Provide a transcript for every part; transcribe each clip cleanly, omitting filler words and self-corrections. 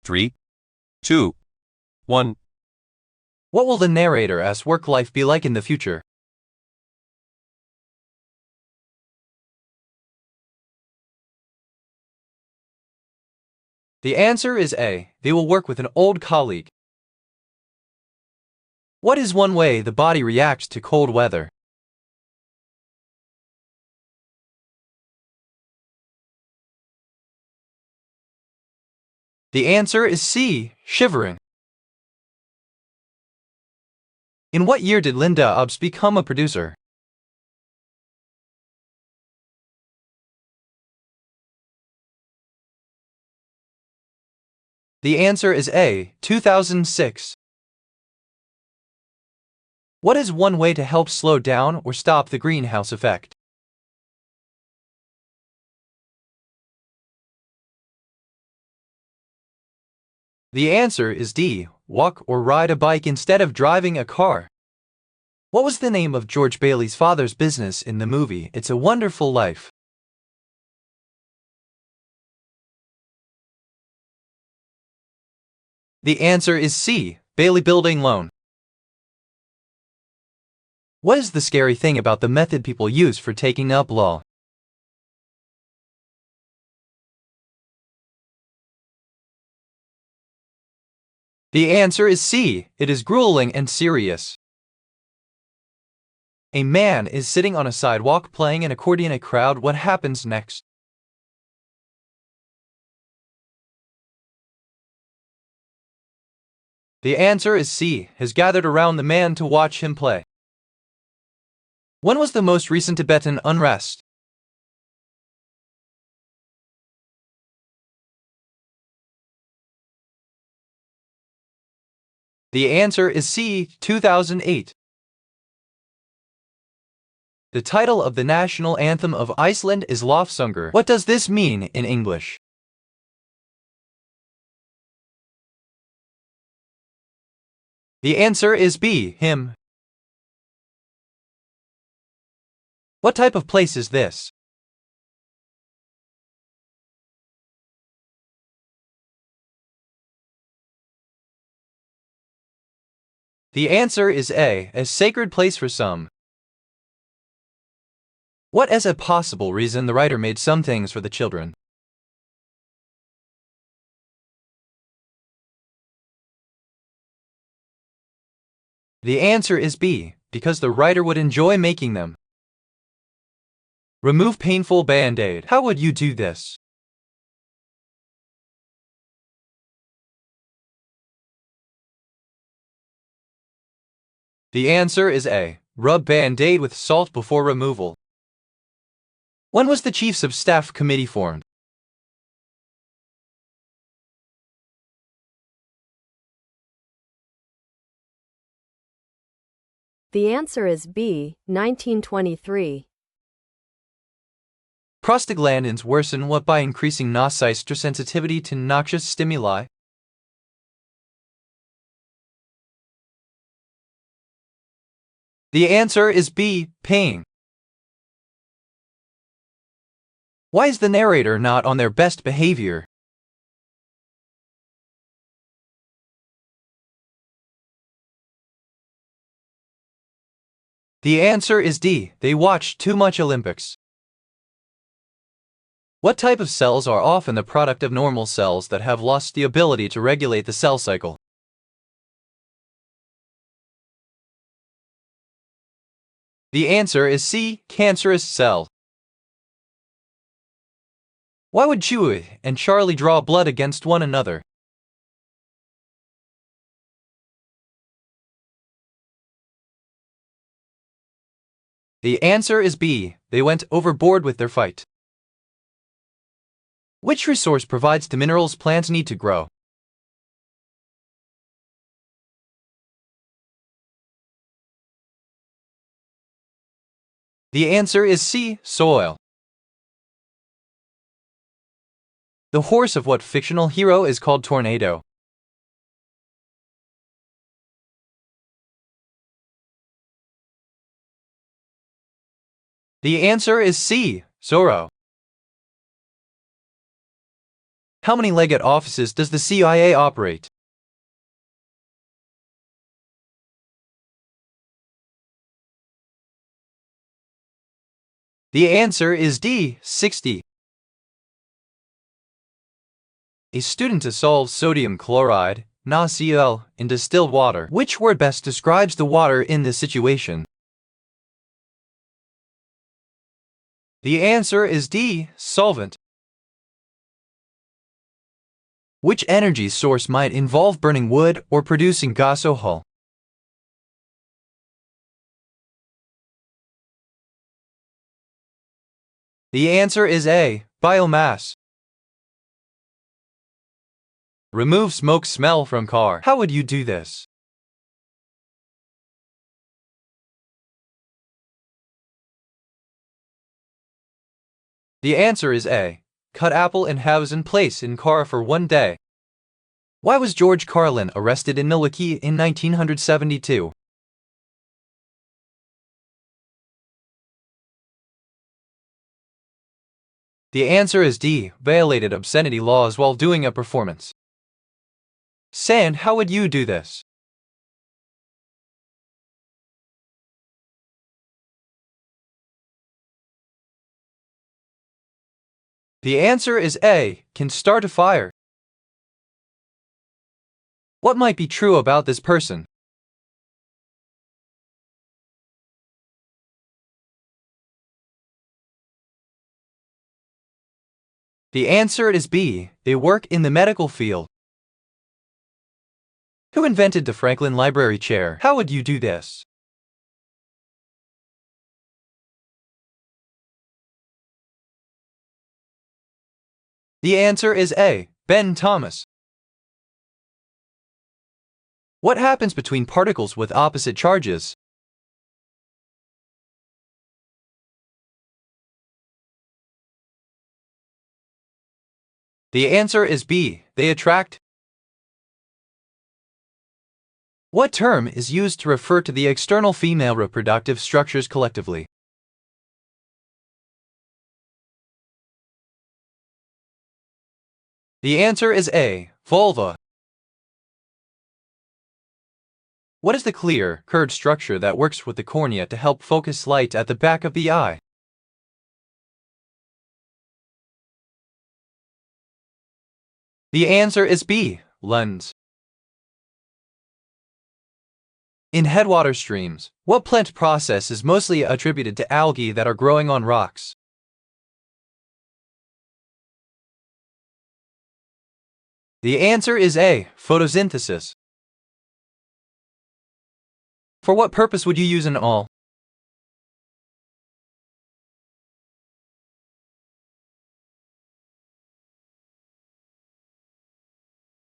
3, 2, 1. What will the narrator's work life be like in the future? The answer is A. They will work with an old colleague. What is one way the body reacts to cold weather? The answer is C. Shivering. In what year did Linda Ubbs become a producer? The answer is A. 2006. What is one way to help slow down or stop the greenhouse effect? The answer is D. Walk or ride a bike instead of driving a car. What was the name of George Bailey's father's business in the movie It's a Wonderful Life? The answer is C. Bailey Building Loan. What is the scary thing about the method people use for taking up law? The answer is C. It is grueling and serious. A man is sitting on a sidewalk playing an accordion in a crowd. What happens next? The answer is C. Has gathered around the man to watch him play. When was the most recent Tibetan unrest? The answer is C. 2008. The title of the national anthem of Iceland is Lofsöngur. What does this mean in English? The answer is B. Hymn. What type of place is this? The answer is A. A sacred place for some. What is a possible reason the writer made some things for the children? The answer is B. Because the writer would enjoy making them. Remove painful band-aid. How would you do this? The answer is A. Rub band-aid with salt before removal. When was the Chiefs of Staff Committee formed? The answer is B. 1923. Prostaglandins worsen what by increasing nociceptor sensitivity to noxious stimuli? The answer is B. Pain. Why is the narrator not on their best behavior? The answer is D. They watch too much Olympics. What type of cells are often the product of normal cells that have lost the ability to regulate the cell cycle? The answer is C. Cancerous cell. Why would Chewie and Charlie draw blood against one another? The answer is B. They went overboard with their fight. Which resource provides the minerals plants need to grow? The answer is C. Soil. The horse of what fictional hero is called Tornado? The answer is C. Zorro. How many legged offices does the CIA operate? The answer is D, 60. A student dissolves sodium chloride, NaCl, in distilled water. Which word best describes the water in this situation? The answer is D, solvent. Which energy source might involve burning wood or producing gasohol? The answer is A, biomass. Remove smoke smell from car. How would you do this? The answer is A, cut apple and house in place in car for 1 day. Why was George Carlin arrested in Milwaukee in 1972? The answer is D, violated obscenity laws while doing a performance. Sand, how would you do this? The answer is A, can start a fire. What might be true about this person? The answer is B, they work in the medical field. Who invented the Franklin Library chair? How would you do this? The answer is A, Ben Thomas. What happens between particles with opposite charges? The answer is B, they attract. What term is used to refer to the external female reproductive structures collectively? The answer is A, vulva. What is the clear, curved structure that works with the cornea to help focus light at the back of the eye? The answer is B, lens. In headwater streams, what plant process is mostly attributed to algae that are growing on rocks? The answer is A, photosynthesis. For what purpose would you use an awl?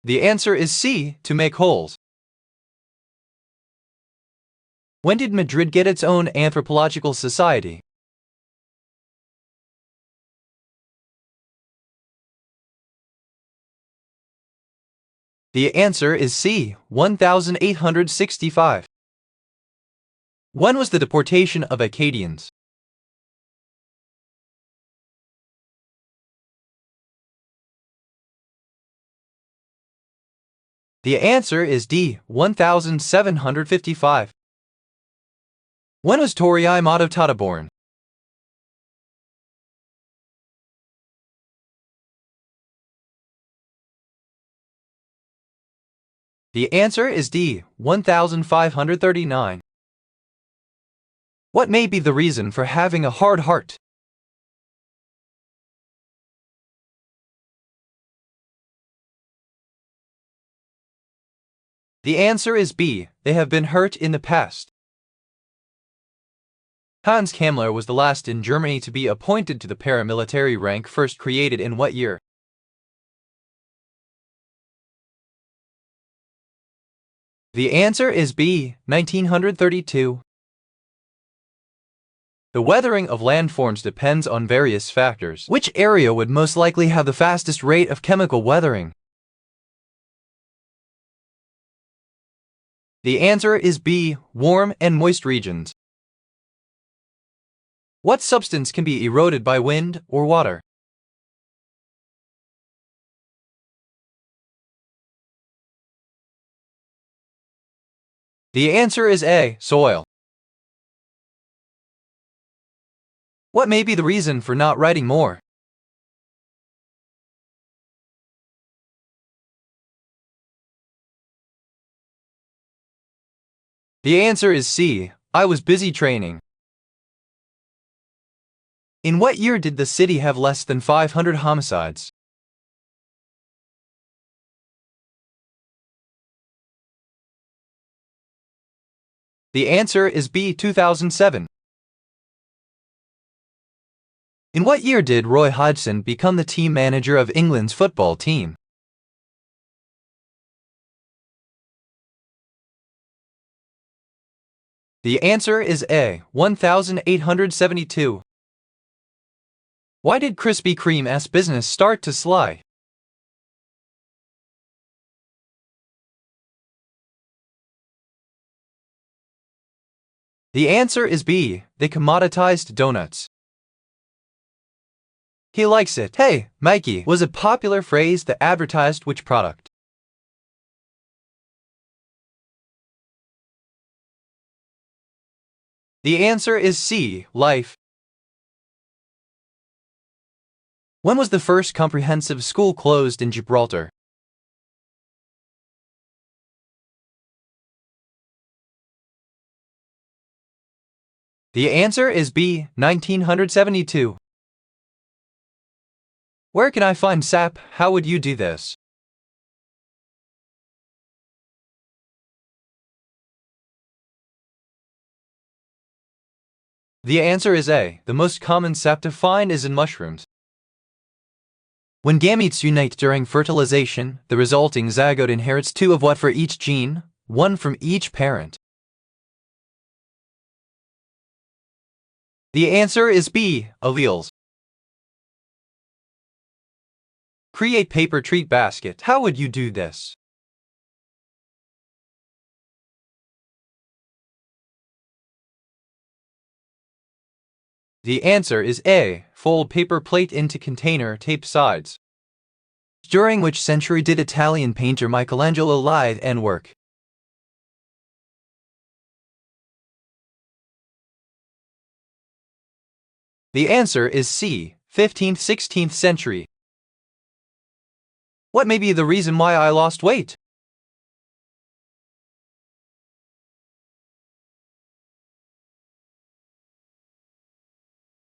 The answer is C, to make holes. When did Madrid get its own anthropological society? The answer is C, 1865. When was the deportation of Acadians? The answer is D, 1755. When was Torii Mototada born? The answer is D, 1539. What may be the reason for having a hard heart? The answer is B, they have been hurt in the past. Hans Kammler was the last in Germany to be appointed to the paramilitary rank first created in what year? The answer is B, 1932. The weathering of landforms depends on various factors. Which area would most likely have the fastest rate of chemical weathering? The answer is B, warm and moist regions. What substance can be eroded by wind or water? The answer is A. Soil. What may be the reason for not writing more? The answer is C. I was busy training. In what year did the city have less than 500 homicides? The answer is B. 2007. In what year did Roy Hodgson become the team manager of England's football team? The answer is A. 1872. Why did Krispy Kreme's business start to slide? The answer is B. They commoditized donuts. He likes it. Hey, Mikey was a popular phrase that advertised which product? The answer is C. Life. When was the first comprehensive school closed in Gibraltar? The answer is B. 1972. Where can I find sap? How would you do this? The answer is A. The most common sap to find is in mushrooms. When gametes unite during fertilization, the resulting zygote inherits two of what for each gene? One from each parent. The answer is B. Alleles. Create paper treat basket. How would you do this? The answer is A. Fold paper plate into container, tape sides. During which century did Italian painter Michelangelo live and work? The answer is C. 15th-16th century. What may be the reason why I lost weight?